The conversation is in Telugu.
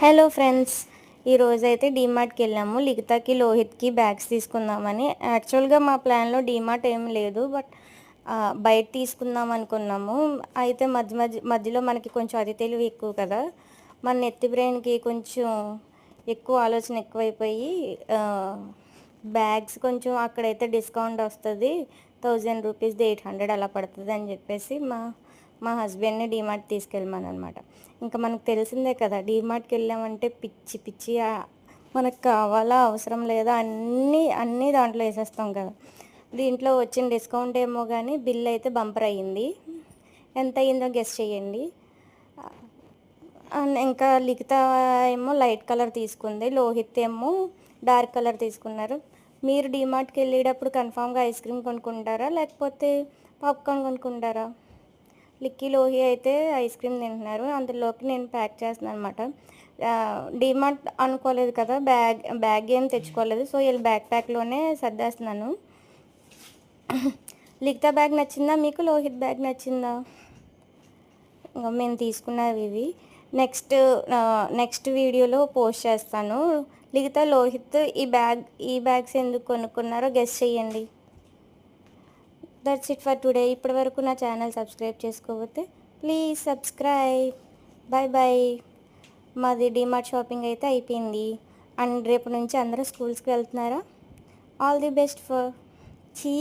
హలో ఫ్రెండ్స్, ఈరోజైతే డీమార్ట్కి వెళ్ళాము. లిఖితాకి లోహిత్కి బ్యాగ్స్ తీసుకుందామని. యాక్చువల్గా మా ప్లాన్లో డీమార్ట్ ఏం లేదు, బట్ బయట తీసుకుందాం అనుకున్నాము. అయితే మధ్యలో మనకి కొంచెం అతి తెలివి ఎక్కువ కదా, మన నెత్తి బ్రెయిన్కి కొంచెం ఎక్కువ ఆలోచన ఎక్కువైపోయి బ్యాగ్స్ కొంచెం అక్కడైతే డిస్కౌంట్ వస్తుంది, 1000 రూపీస్ది 800 అలా పడుతుంది అని చెప్పేసి మా హస్బెండ్ని డీమార్ట్ తీసుకెళ్ళమని అనమాట. ఇంకా మనకు తెలిసిందే కదా, డీమార్ట్కి వెళ్ళామంటే పిచ్చి పిచ్చి మనకు కావాలా అవసరం లేదా అన్నీ అన్నీ దాంట్లో వేసేస్తాం కదా. దీంట్లో వచ్చిన డిస్కౌంట్ ఏమో కానీ బిల్ అయితే బంపర్ అయ్యింది. ఎంత అయ్యిందో గెస్ చేయండి. ఇంకా లిఖిత ఏమో లైట్ కలర్ తీసుకుంది, లోహిత్ ఏమో డార్క్ కలర్ తీసుకున్నారు. మీరు డీమార్ట్కి వెళ్ళేటప్పుడు కన్ఫామ్గా ఐస్ క్రీమ్ కొనుక్కుంటారా, లేకపోతే పాప్కార్న్ కొనుక్కుంటారా? లిక్కీ లోహి అయితే ఐస్ క్రీమ్ తింటున్నారు, అందులోకి నేను ప్యాక్ చేస్తున్నాను అనమాట. డీమార్ట్ అనుకోలేదు కదా, బ్యాగ్ ఏం తెచ్చుకోలేదు, సో వీళ్ళు బ్యాగ్ ప్యాక్లోనే సర్దేస్తున్నాను. లిఖితా బ్యాగ్ నచ్చిందా మీకు, లోహిత్ బ్యాగ్ నచ్చిందా? ఇంకా మేము తీసుకున్నవి ఇవి. నెక్స్ట్ వీడియోలో పోస్ట్ చేస్తాను. లిఖితా, లోహిత్ ఈ బ్యాగ్స్ ఎందుకు కొనుక్కున్నారో గెస్ చేయండి. That's it for today. ఇప్పటి వరకు నా ఛానల్ సబ్స్క్రైబ్ చేసుకోకపోతే ప్లీజ్ సబ్స్క్రైబ్. Bye bye. మాది డీమార్ట్ షాపింగ్ అయితే అయిపోయింది. అండ్ రేపు నుంచి అందరూ స్కూల్స్కి వెళ్తున్నారా? ఆల్ ది బెస్ట్ ఫర్ చీ